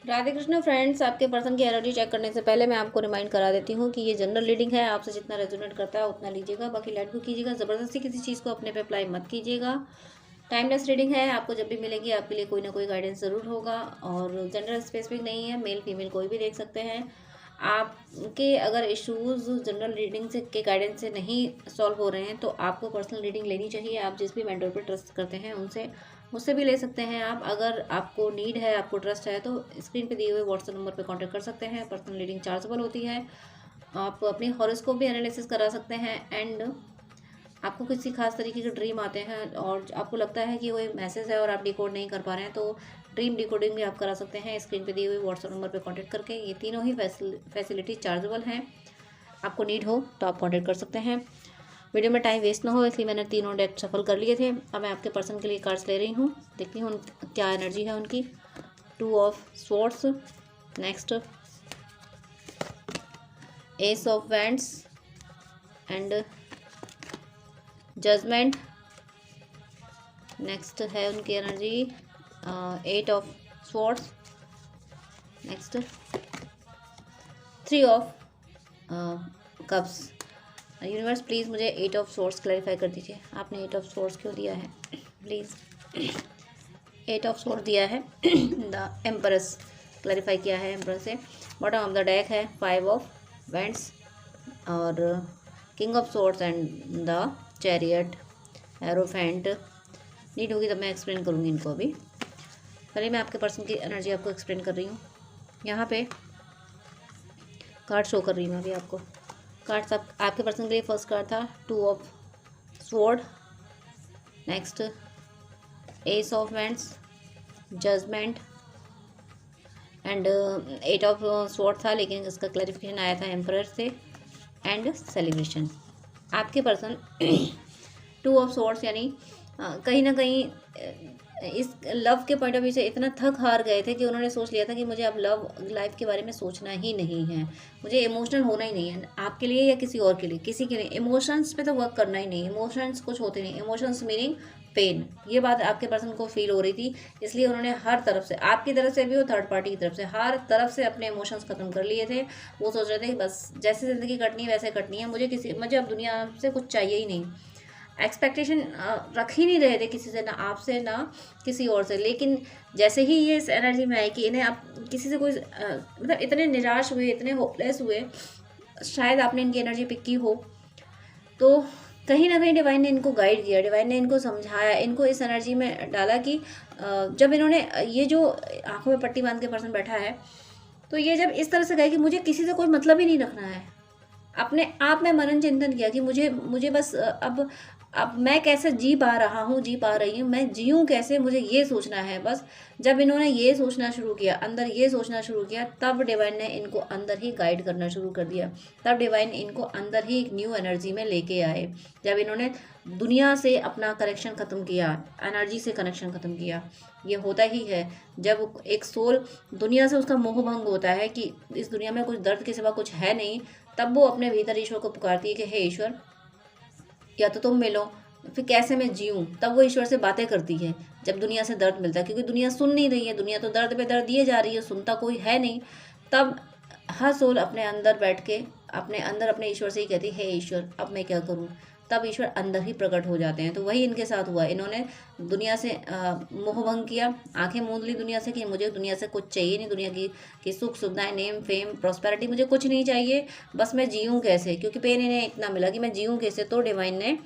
Radhe Krishna friends, आपके person की energy check करने से पहले मैं आपको रिमाइंड करा देती हूँ कि ये जनरल रीडिंग है। आपसे जितना रेजोनेट करता है उतना लीजिएगा, बाकी लेट गो कीजिएगा। ज़बरदस्ती किसी चीज़ को अपने पे अप्लाई मत कीजिएगा। टाइमलेस रीडिंग है, आपको जब भी मिलेगी आपके लिए कोई ना कोई गाइडेंस ज़रूर होगा। और जेंडर स्पेसिफिक नहीं है, मेल फीमेल कोई भी देख सकते हैं। आपके अगर इश्यूज़ जनरल रीडिंग से के गाइडेंस से नहीं सॉल्व हो रहे हैं तो आपको पर्सनल रीडिंग लेनी चाहिए। आप जिस भी मेंटर पर ट्रस्ट करते हैं उनसे मुझसे भी ले सकते हैं आप। अगर आपको नीड है, आपको ट्रस्ट है, तो स्क्रीन पे दिए हुए व्हाट्सएप नंबर पे कांटेक्ट कर सकते हैं। पर्सनल रीडिंग चार्जेबल होती है। आप अपनी हॉरोस्कोप भी एनालिसिस करा सकते हैं। एंड आपको किसी खास तरीके के ड्रीम आते हैं और आपको लगता है कि वो एक मैसेज है और आप डिकोड नहीं कर पा रहे हैं, तो ड्रीम डिकोडिंग भी आप करा सकते हैं स्क्रीन पे दिए हुए व्हाट्सएप नंबर पे कांटेक्ट करके। ये तीनों ही फैसिलिटी चार्जेबल हैं। आपको नीड हो तो आप कांटेक्ट कर सकते हैं। वीडियो में टाइम वेस्ट ना हो इसलिए मैंने तीनों डेक सफल कर लिए थे। अब मैं आपके पर्सन के लिए कार्ड्स ले रही हूँ, देखती हूँ क्या एनर्जी है उनकी। 2 of swords, next ace of wands and judgment. Next है उनकी energy 8 of swords, next 3 of cups. Universe please मुझे 8 ऑफ सोर्स क्लैरिफाई कर दीजिए। आपने 8 ऑफ सोर्स क्यों दिया है प्लीज़। 8 ऑफ सोर्स दिया है द एम्परस, क्लैरिफाई किया है एम्परस से। बॉटम ऑफ द डेक है 5 ऑफ वेंट्स और king of swords and the chariot, hierophant. Need होगी तब मैं एक्सप्लेन करूँगी इनको। अभी पहले मैं आपके पर्सन की एनर्जी आपको एक्सप्लेन कर रही हूँ। यहाँ पे कार्ड शो कर रही हूँ अभी आपको। कार्ड सब आपके पर्सन के लिए फर्स्ट कार्ड था 2 of sword, next ace of wands, judgment and 8 of sword था, लेकिन इसका क्लैरिफिकेशन आया था एम्परर से एंड सेलिब्रेशन। आपके पर्सन 2 ऑफ स्वॉर्ड्स यानी कहीं ना कहीं इस लव के पॉइंट ऑफ व्यू से इतना थक हार गए थे कि उन्होंने सोच लिया था कि मुझे अब लव लाइफ के बारे में सोचना ही नहीं है, मुझे इमोशनल होना ही नहीं है। आपके लिए या किसी और के लिए, किसी के लिए इमोशंस पे तो वर्क करना ही नहीं। इमोशंस कुछ होते नहीं, इमोशंस मीनिंग पेन। ये बात आपके पर्सन को फील हो रही थी, इसलिए उन्होंने हर तरफ से, आपकी तरफ से भी और थर्ड पार्टी की तरफ से, हर तरफ से अपने इमोशंस खत्म कर लिए थे। वो सोच रहे थे कि बस जैसे ज़िंदगी कटनी है वैसे कटनी है, मुझे अब दुनिया से कुछ चाहिए ही नहीं। एक्सपेक्टेशन रख ही नहीं रहे थे किसी से, ना आपसे ना किसी और से। लेकिन जैसे ही ये इस एनर्जी में आई कि इन्हें आप किसी से कोई मतलब इतने निराश हुए, इतने होपलेस हुए, शायद आपने इनकी एनर्जी पिक की हो, तो कहीं ना कहीं डिवाइन ने इनको गाइड किया, डिवाइन ने इनको समझाया, इनको इस एनर्जी में डाला कि जब इन्होंने ये जो आंखों में पट्टी बांध के पर्सन बैठा है, तो ये जब इस तरह से गए कि मुझे किसी से कोई मतलब ही नहीं रखना है, अपने आप में मनन चिंतन किया कि मुझे मुझे बस अब मैं कैसे जी पा रहा हूँ, जी पा रही हूँ, मैं जीऊँ कैसे, मुझे ये सोचना है बस। जब इन्होंने ये सोचना शुरू किया, अंदर ये सोचना शुरू किया, तब डिवाइन ने इनको अंदर ही गाइड करना शुरू कर दिया। तब डिवाइन इनको अंदर ही एक न्यू एनर्जी में लेके आए। जब इन्होंने दुनिया से अपना कनेक्शन ख़त्म किया, एनर्जी से कनेक्शन ख़त्म किया। ये होता ही है जब एक सोल दुनिया से उसका मोह भंग होता है कि इस दुनिया में कुछ दर्द के सिवा कुछ है नहीं, तब वो अपने भीतर ईश्वर को पुकारती है कि हे ईश्वर, या तो तुम मिलो, फिर कैसे मैं जीऊँ। तब वो ईश्वर से बातें करती है जब दुनिया से दर्द मिलता है, क्योंकि दुनिया सुन नहीं रही है, दुनिया तो दर्द पे दर्द दिए जा रही है, सुनता कोई है नहीं। तब हर सोल अपने अंदर बैठ के अपने अंदर अपने ईश्वर से ही कहती है, हे ईश्वर अब मैं क्या करूँ। तब ईश्वर अंदर ही प्रकट हो जाते हैं। तो वही इनके साथ हुआ। इन्होंने दुनिया से मोह भंग किया, आंखें मूंद ली दुनिया से कि मुझे दुनिया से कुछ चाहिए नहीं, दुनिया की सुख सुविधाएं, नेम फेम प्रॉस्पेरिटी मुझे कुछ नहीं चाहिए, बस मैं जीऊँ कैसे, क्योंकि पेन इन्हें इतना मिला कि मैं जीऊँ कैसे। तो डिवाइन ने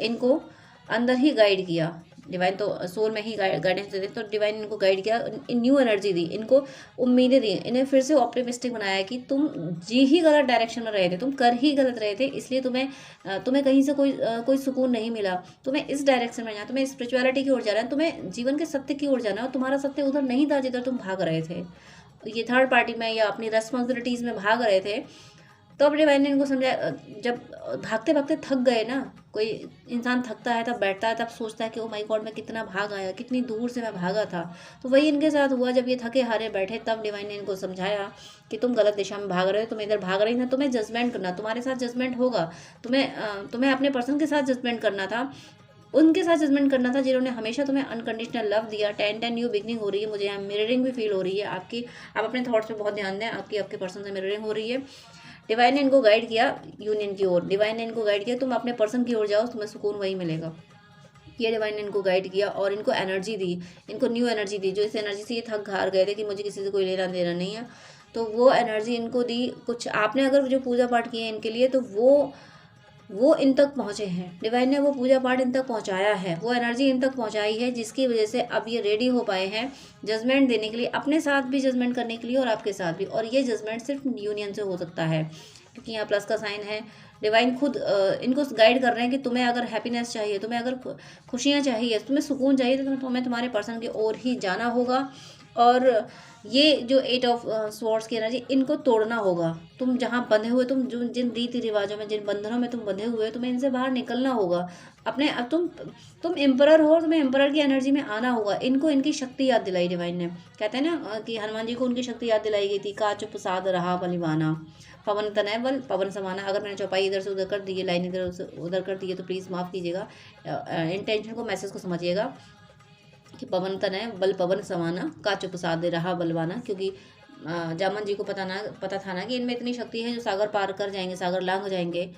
इनको अंदर ही गाइड किया। डिवाइन तो सोल में ही गाइडेंस देते, तो डिवाइन इनको गाइड किया, न्यू एनर्जी दी, इनको उम्मीदें दी, इन्हें फिर से ऑप्टिमिस्टिक बनाया कि तुम जी ही गलत डायरेक्शन में रहे थे, तुम कर ही गलत रहे थे, इसलिए तुम्हें कहीं से कोई सुकून नहीं मिला। तुम्हें इस डायरेक्शन में जाना, तुम्हें स्पिरिचुअलिटी की ओर जाना है, तुम्हें जीवन के सत्य की ओर जाना है, और तुम्हारा सत्य उधर नहीं था जिधर तुम भाग रहे थे, ये थर्ड पार्टी में या अपनी रेस्पॉन्सिबिलिटीज़ में भाग रहे थे। तो अब डिवाइन ने इनको समझाया, जब भागते भागते थक गए ना, कोई इंसान थकता है तब बैठता है, तब सोचता है कि ओ माय गॉड मैं कितना भाग आया, कितनी दूर से मैं भागा था। तो वही इनके साथ हुआ, जब ये थके हारे बैठे तब डिवाइन ने इनको समझाया कि तुम गलत दिशा में भाग रहे हो, तुम इधर भाग रही ना, तुम्हें जजमेंट करना, तुम्हारे साथ जजमेंट होगा, तुम्हें अपने पर्सन के साथ जजमेंट करना था। उनके साथ जजमेंट करना था जिन्होंने हमेशा तुम्हें अनकंडीशनल लव दिया। 10-10 न्यू बिगनिंग हो रही है, मुझे यहाँ मिररिंग भी फील हो रही है आपकी। आप अपने थॉट्स पे बहुत ध्यान दें, आपके पर्सन से मिररिंग हो रही है। डिवाइन ने इनको गाइड किया यूनियन की ओर, डिवाइन ने इनको गाइड किया तुम अपने पर्सन की ओर जाओ, तुम्हें सुकून वही मिलेगा। ये डिवाइन ने इनको गाइड किया और इनको एनर्जी दी, इनको न्यू एनर्जी दी। जो इस एनर्जी से ये थक हार गए थे कि मुझे किसी से कोई लेना देना नहीं है, तो वो एनर्जी इनको दी। कुछ आपने अगर जो पूजा पाठ किए इनके लिए, तो वो इन तक पहुँचे हैं। डिवाइन ने वो पूजा पाठ इन तक पहुँचाया है, वो एनर्जी इन तक पहुँचाई है, जिसकी वजह से अब ये रेडी हो पाए हैं जजमेंट देने के लिए, अपने साथ भी जजमेंट करने के लिए और आपके साथ भी। और ये जजमेंट सिर्फ यूनियन से हो सकता है, क्योंकि यहाँ प्लस का साइन है। डिवाइन खुद इनको गाइड कर रहे हैं कि तुम्हें अगर हैप्पीनेस चाहिए, तुम्हें अगर खुशियाँ चाहिए, तुम्हें सुकून चाहिए, तो तुम्हें तुम्हारे पर्सन की ओर ही जाना होगा। और ये जो 8 ऑफ स्वॉर्ड्स की एनर्जी, इनको तोड़ना होगा। तुम जहाँ बंधे हुए, तुम जो जिन रीति रिवाजों में, जिन बंधनों में तुम बंधे हुए, तुम्हें इनसे बाहर निकलना होगा। अपने तुम एम्परर हो, तुम्हें एम्परर की एनर्जी में आना होगा। इनको इनकी शक्ति याद दिलाई डिवाइन ने। कहते हैं ना कि हनुमान जी को उनकी शक्ति याद दिलाई गई थी, का चुप साध रहा बलिवाना, पवन तनय बल पवन समाना। अगर मैंने चौपाई इधर से उधर कर दी है, लाइन इधर से उधर कर दी है, तो प्लीज़ माफ़ कीजिएगा, इंटेंशन को, मैसेज को समझिएगा कि पवन तनय बल पवन समाना, का चुप साध दे रहा बलवाना। क्योंकि जामन जी को पता था ना कि इनमें इतनी शक्ति है जो सागर पार कर जाएंगे, सागर लांघ जाएंगे।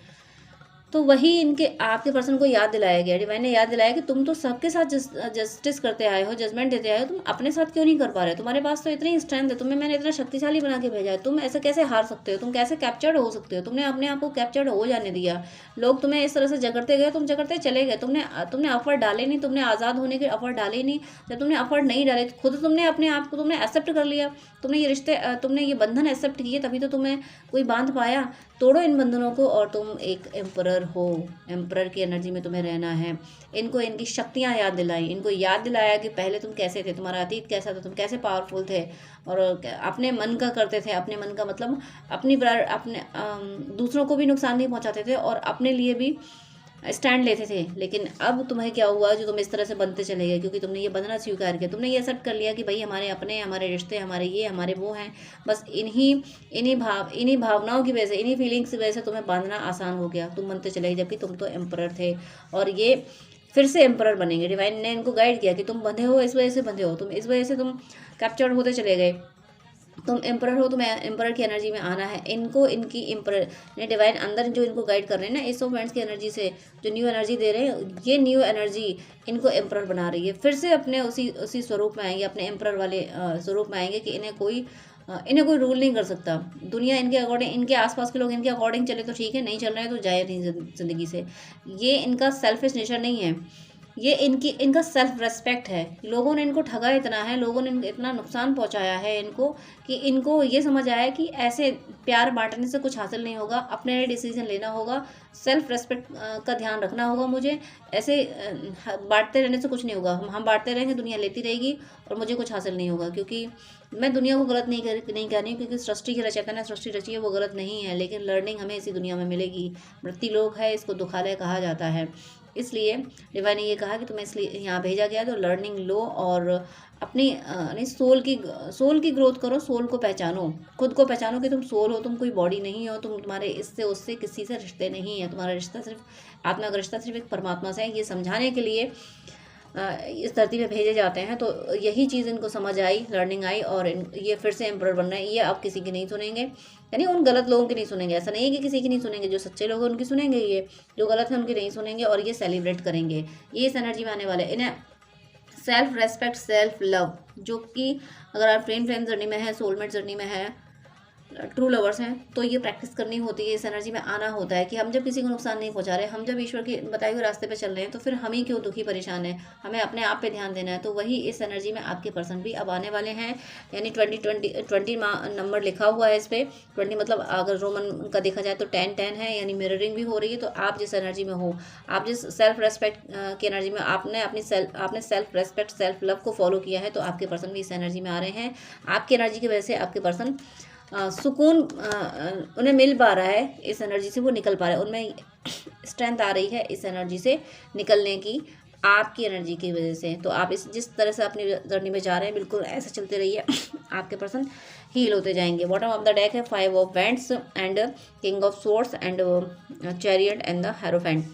तो वही इनके आपके पर्सन को याद दिलाया गया। डिवाइन ने याद दिलाया कि तुम तो सबके साथ जस्टिस करते आए हो, जजमेंट देते आए हो, तुम अपने साथ क्यों नहीं कर पा रहे? तुम्हारे पास तो इतनी स्ट्रेंथ है, तुम्हें मैंने इतना शक्तिशाली बना के भेजा है, तुम ऐसे कैसे हार सकते हो? तुम कैसे कैप्चर्ड हो सकते हो? तुमने अपने आप को कैप्चर्ड हो जाने दिया। लोग तुम्हें इस तरह से जगड़ते गए, तुम जगड़ते चले गए। तुमने एफर्ट डाले नहीं, तुमने आज़ाद होने के एफर्ट डाले नहीं। जब तुमने एफर्ट नहीं डाले, खुद तुमने अपने आप को तुमने एक्सेप्ट कर लिया, तुमने ये रिश्ते, तुमने ये बंधन एक्सेप्ट किए, तभी तो तुम्हें कोई बांध पाया। तोड़ो इन बंधनों को और तुम एक एम्परर हो, एम्परर की एनर्जी में तुम्हें रहना है। इनको इनकी शक्तियाँ याद दिलाई, इनको याद दिलाया कि पहले तुम कैसे थे, तुम्हारा अतीत कैसा था, तुम कैसे पावरफुल थे और अपने मन का करते थे। अपने मन का मतलब अपने दूसरों को भी नुकसान नहीं पहुंचाते थे और अपने लिए भी स्टैंड लेते थे। लेकिन अब तुम्हें क्या हुआ जो तुम इस तरह से बनते चले गए? क्योंकि तुमने ये बंधना स्वीकार किया, तुमने ये एक्सेप्ट कर लिया कि भाई हमारे अपने, हमारे रिश्ते, हमारे ये, हमारे वो हैं। बस इन्हीं भावनाओं की वजह से, इन्हीं फीलिंग्स की वजह से तुम्हें बांधना आसान हो गया, तुम बनते चले गए, जबकि तुम तो एम्परर थे और ये फिर से एम्परर बनेंगे। डिवाइन ने इनको गाइड किया कि तुम बंधे हो, इस वजह से बंधे हो, तुम इस वजह से तुम कैप्चर्ड होते चले गए, तुम एम्परर हो, तुम्हें एम्परर की एनर्जी में आना है। इनको इनकी एम्परर ने डिवाइन अंदर जो इनको गाइड कर रहे हैं ना, एस ऑफ वांड्स की एनर्जी से जो न्यू एनर्जी दे रहे हैं, ये न्यू एनर्जी इनको एम्परर बना रही है। फिर से अपने उसी स्वरूप में आएंगे, अपने एम्परर वाले स्वरूप में आएंगे कि इन्हें कोई रूल नहीं कर सकता। दुनिया इनके अकॉर्डिंग, इनके आसपास के लोग इनके अकॉर्डिंग चले तो ठीक है, नहीं चल रहे हैं तो जाए नहीं ज़िंदगी से। ये इनका सेल्फिश नेचर नहीं है, ये इनका सेल्फ रेस्पेक्ट है। लोगों ने इनको ठगा इतना है, लोगों ने इतना नुकसान पहुंचाया है इनको, कि इनको ये समझ आया कि ऐसे प्यार बांटने से कुछ हासिल नहीं होगा, अपने डिसीजन लेना होगा, सेल्फ रेस्पेक्ट का ध्यान रखना होगा मुझे। ऐसे बांटते रहने से कुछ नहीं होगा, हम बांटते रहेंगे, दुनिया लेती रहेगी और मुझे कुछ हासिल नहीं होगा। क्योंकि मैं दुनिया को गलत नहीं कह रही हूँ, क्योंकि सृष्टि की रचयिता ने सृष्टि रची है, वो गलत नहीं है। लेकिन लर्निंग हमें इसी दुनिया में मिलेगी। मृत्युलोक है, इसको दुखालय कहा जाता है। इसलिए डिवाइन ने ये कहा कि तुम्हें इसलिए यहाँ भेजा गया, तो लर्निंग लो और अपनी सोल की ग्रोथ करो, सोल को पहचानो, खुद को पहचानो कि तुम सोल हो, तुम कोई बॉडी नहीं हो, तुम्हारे इससे उससे किसी से रिश्ते नहीं है, तुम्हारा रिश्ता सिर्फ आत्मा का रिश्ता सिर्फ एक परमात्मा से है। ये समझाने के लिए इस धरती पे भेजे जाते हैं। तो यही चीज़ इनको समझ आई, लर्निंग आई और ये फिर से एम्परर बन रहे हैं। ये अब किसी की नहीं सुनेंगे, यानी उन गलत लोगों की नहीं सुनेंगे। ऐसा नहीं है कि किसी की नहीं सुनेंगे, जो सच्चे लोग हैं उनकी सुनेंगे, ये जो गलत है उनकी नहीं सुनेंगे और ये सेलिब्रेट करेंगे। ये इस एनर्जी में आने वाले। इन्हें सेल्फ रेस्पेक्ट, सेल्फ लव, जो कि अगर आप फ्रेम जर्नी में है, सोलमेट जर्नी में है, ट्रू लवर्स हैं, तो ये प्रैक्टिस करनी होती है, इस एनर्जी में आना होता है कि हम जब किसी को नुकसान नहीं पहुंचा रहे, हम जब ईश्वर के बताए हुए रास्ते पे चल रहे हैं, तो फिर हम ही क्यों दुखी परेशान है, हमें अपने आप पे ध्यान देना है। तो वही इस एनर्जी में आपके पर्सन भी अब आने वाले हैं। यानी 20 नंबर लिखा हुआ है इस पर। 20 मतलब अगर रोमन का देखा जाए तो 10-10 है, यानी मिररिंग भी हो रही है। तो आप जिस एनर्जी में हो, आप जिस सेल्फ रेस्पेक्ट की एनर्जी में, आपने सेल्फ रेस्पेक्ट, सेल्फ लव को फॉलो किया है, तो आपके पर्सन भी इस एनर्जी में आ रहे हैं। आपकी एनर्जी की वजह से आपके पर्सन सुकून उन्हें मिल पा रहा है, इस एनर्जी से वो निकल पा रहे हैं, उनमें स्ट्रेंथ आ रही है इस एनर्जी से निकलने की, आपकी एनर्जी की वजह से। तो आप जिस तरह से अपनी जर्नी में जा रहे हैं, बिल्कुल ऐसे चलते रहिए, आपके पर्सन हील होते जाएंगे। बॉटम ऑफ द डेक है 5 of wands and king of swords and chariot and the hierophant.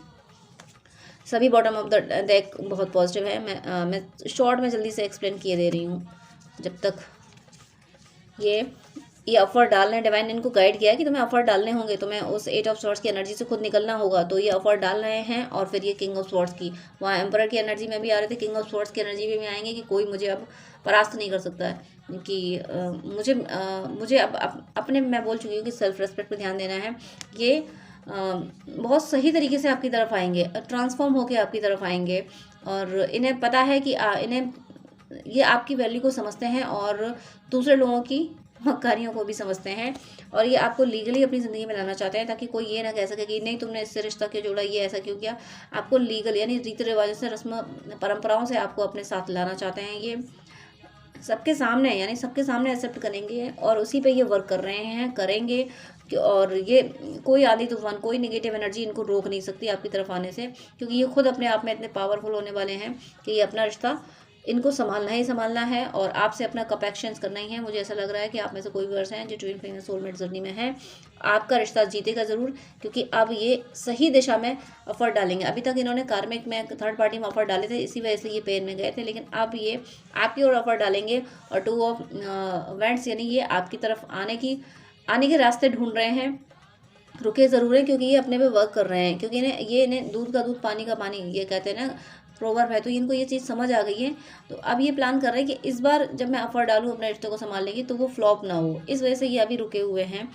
सभी बॉटम ऑफ द डेक बहुत पॉजिटिव है। मैं शॉर्ट में जल्दी से एक्सप्लेन किए दे रही हूँ। जब तक ये ऑफर डालने, डिवाइन ने इनको गाइड किया है कि तुम्हें ऑफर डालने होंगे, तुम्हें उस 8 ऑफ स्वॉर्ड्स की एनर्जी से खुद निकलना होगा। तो ये ऑफर डाल रहे हैं। और फिर ये किंग ऑफ स्वॉर्ड्स की, वहाँ एम्परर की एनर्जी में भी आ रहे थे, किंग ऑफ स्वॉर्ड्स की एनर्जी में भी आएंगे कि कोई मुझे अब परास्त नहीं कर सकता है, कि मुझे अब अपने, मैं बोल चुकी हूँ कि सेल्फ रेस्पेक्ट पर ध्यान देना है। ये बहुत सही तरीके से आपकी तरफ आएंगे, ट्रांसफॉर्म होकर आपकी तरफ आएंगे। और इन्हें पता है कि ये आपकी वैल्यू को समझते हैं और दूसरे लोगों की मक्कारियों को भी समझते हैं। और ये आपको लीगली अपनी ज़िंदगी में लाना चाहते हैं, ताकि कोई ये ना कह सके कि नहीं तुमने इससे रिश्ता क्यों जोड़ा, ये ऐसा क्यों किया। आपको लीगल यानी रीति रिवाजों से, रस्म परंपराओं से आपको अपने साथ लाना चाहते हैं। ये सबके सामने, यानी सबके सामने एक्सेप्ट करेंगे और उसी पे ये वर्क कर रहे हैं, करेंगे। और ये कोई आंधी तूफान, कोई नेगेटिव एनर्जी इनको रोक नहीं सकती आपकी तरफ आने से, क्योंकि ये खुद अपने आप में इतने पावरफुल होने वाले हैं कि ये अपना रिश्ता इनको संभालना ही संभालना है और आपसे अपना कप एक्शंस करना ही है। मुझे ऐसा लग रहा है कि आप में से कोई वर्स हैं जो ट्विन फ्लेम सोलमेट जर्नी में है, आपका रिश्ता जीतेगा ज़रूर, क्योंकि अब ये सही दिशा में एफर्ट डालेंगे। अभी तक इन्होंने कार्मिक में, थर्ड पार्टी में एफर्ट डाले थे, इसी वजह से ये पेन में गए थे, लेकिन अब ये आपकी ओर एफर्ट डालेंगे। और 2 ऑफ वेंट्स यानी ये आपकी तरफ आने के रास्ते ढूंढ रहे हैं। रुके ज़रूर है, क्योंकि ये अपने पे वर्क कर रहे हैं, क्योंकि इन्हें दूध का दूध पानी का पानी ये कहते हैं ना, प्रोवर्ब है। तो इनको ये चीज़ समझ आ गई है। तो अब ये प्लान कर रहे हैं कि इस बार जब मैं ऑफर डालूँ अपने रिश्ते को संभालने की, तो वो फ्लॉप ना हो। इस वजह से ये अभी रुके हुए हैं।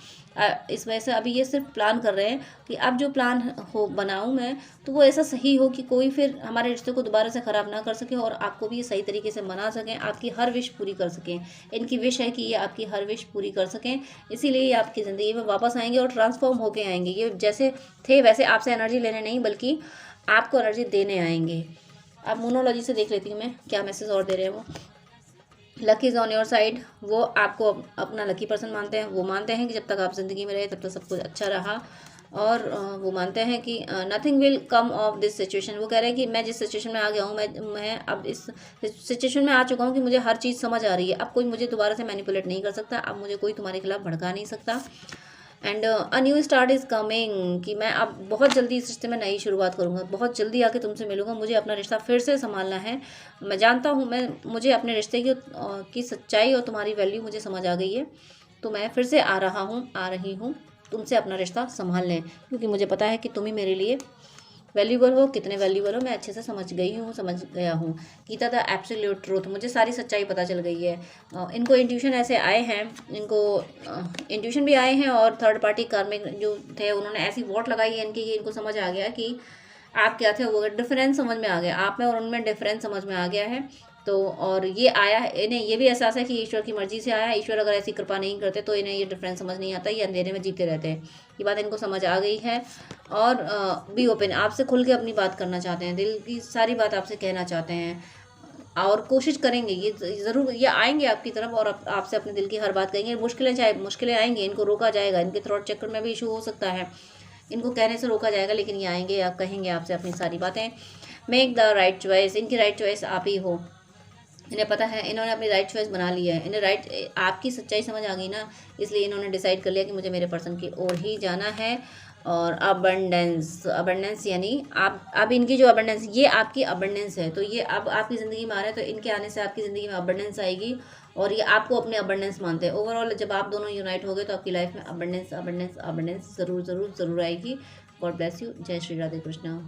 इस वजह से अभी ये सिर्फ प्लान कर रहे हैं कि अब जो प्लान हो बनाऊँ मैं, तो वो ऐसा सही हो कि कोई फिर हमारे रिश्ते को दोबारा से ख़राब ना कर सके और आपको भी ये सही तरीके से मना सकें, आपकी हर विश पूरी कर सकें। इनकी विश है कि ये आपकी हर विश पूरी कर सकें, इसीलिए ये आपकी ज़िंदगी में वापस आएंगे और ट्रांसफॉर्म होके आएंगे। ये जैसे थे वैसे आपसे एनर्जी लेने नहीं, बल्कि आपको एनर्जी देने आएंगे। अब मोनोलॉजी से देख लेती हूँ मैं क्या मैसेज और दे रहे हैं वो। Lucky is on your side, वो आपको अपना लकी पर्सन मानते हैं। वो मानते हैं कि जब तक आप ज़िंदगी में रहे तब तक सब कुछ अच्छा रहा। और वो मानते हैं कि nothing will come of this situation. वो कह रहे हैं कि मैं जिस सिचुएशन में आ गया हूँ, मैं अब इस सिचुएशन में आ चुका हूँ कि मुझे हर चीज़ समझ आ रही है। अब कोई मुझे दोबारा से मैनिपुलेट नहीं कर सकता, अब मुझे कोई तुम्हारे खिलाफ भड़का नहीं सकता। And a new start is coming, कि मैं अब बहुत जल्दी इस रिश्ते में नई शुरुआत करूँगा, बहुत जल्दी आके तुमसे मिलूंगा। मुझे अपना रिश्ता फिर से संभालना है। मैं जानता हूँ, मुझे अपने रिश्ते की सच्चाई और तुम्हारी वैल्यू मुझे समझ आ गई है। तो मैं फिर से आ रही हूँ तुमसे अपना रिश्ता संभालने, क्योंकि मुझे पता है कि तुम ही मेरे लिए वैल्यूबल हो। कितने वैल्यूबल हो मैं अच्छे से समझ गया हूँ। गीता द एब्सोल्यूट ट्रूथ, मुझे सारी सच्चाई पता चल गई है। इनको इंट्यूशन ऐसे आए हैं, इनको इंट्यूशन भी आए हैं और थर्ड पार्टी कार्मिक जो थे उन्होंने ऐसी वोट लगाई है इनकी कि इनको समझ आ गया कि आप क्या थे, वो डिफरेंस समझ में आ गया। आप में और उनमें डिफरेंस समझ में आ गया है। तो और ये आया है, इन्हें ये भी एहसास है कि ईश्वर की मर्जी से आया। ईश्वर अगर ऐसी कृपा नहीं करते तो इन्हें ये डिफरेंस समझ नहीं आता, ये अंधेरे में जीते रहते हैं। ये बात इनको समझ आ गई है। और बी ओपन, आपसे खुल के अपनी बात करना चाहते हैं, दिल की सारी बात आपसे कहना चाहते हैं और कोशिश करेंगे। ये ज़रूर ये आएंगे आपकी तरफ और आपसे अपने दिल की हर बात कहेंगे। मुश्किलें आएंगी, इनको रोका जाएगा, इनके थ्रोट चक्कर में भी इशू हो सकता है, इनको कहने से रोका जाएगा, लेकिन ये आएंगे, आप कहेंगे आपसे अपनी सारी बातें। मेक द राइट चॉइस, इनकी राइट चॉइस आप ही हो। इन्हें पता है, इन्होंने अपनी राइट चॉइस बना ली है। इन्हें आपकी सच्चाई समझ आ गई ना, इसलिए इन्होंने डिसाइड कर लिया कि मुझे मेरे पर्सन की ओर ही जाना है। और अबंडेंस यानी आप, अब इनकी जो अबंडेंस, ये आपकी अबंडेंस है। तो ये अब आपकी ज़िंदगी में आ रहा है, तो इनके आने से आपकी ज़िंदगी में अबंडेंस आएगी और ये आपको अपने अबंडेंस मानते हैं। ओवरऑल जब आप दोनों यूनाइट हो गए तो आपकी लाइफ में अबंडेंस ज़रूर आएगी। God bless you. जय श्री राधे कृष्णा।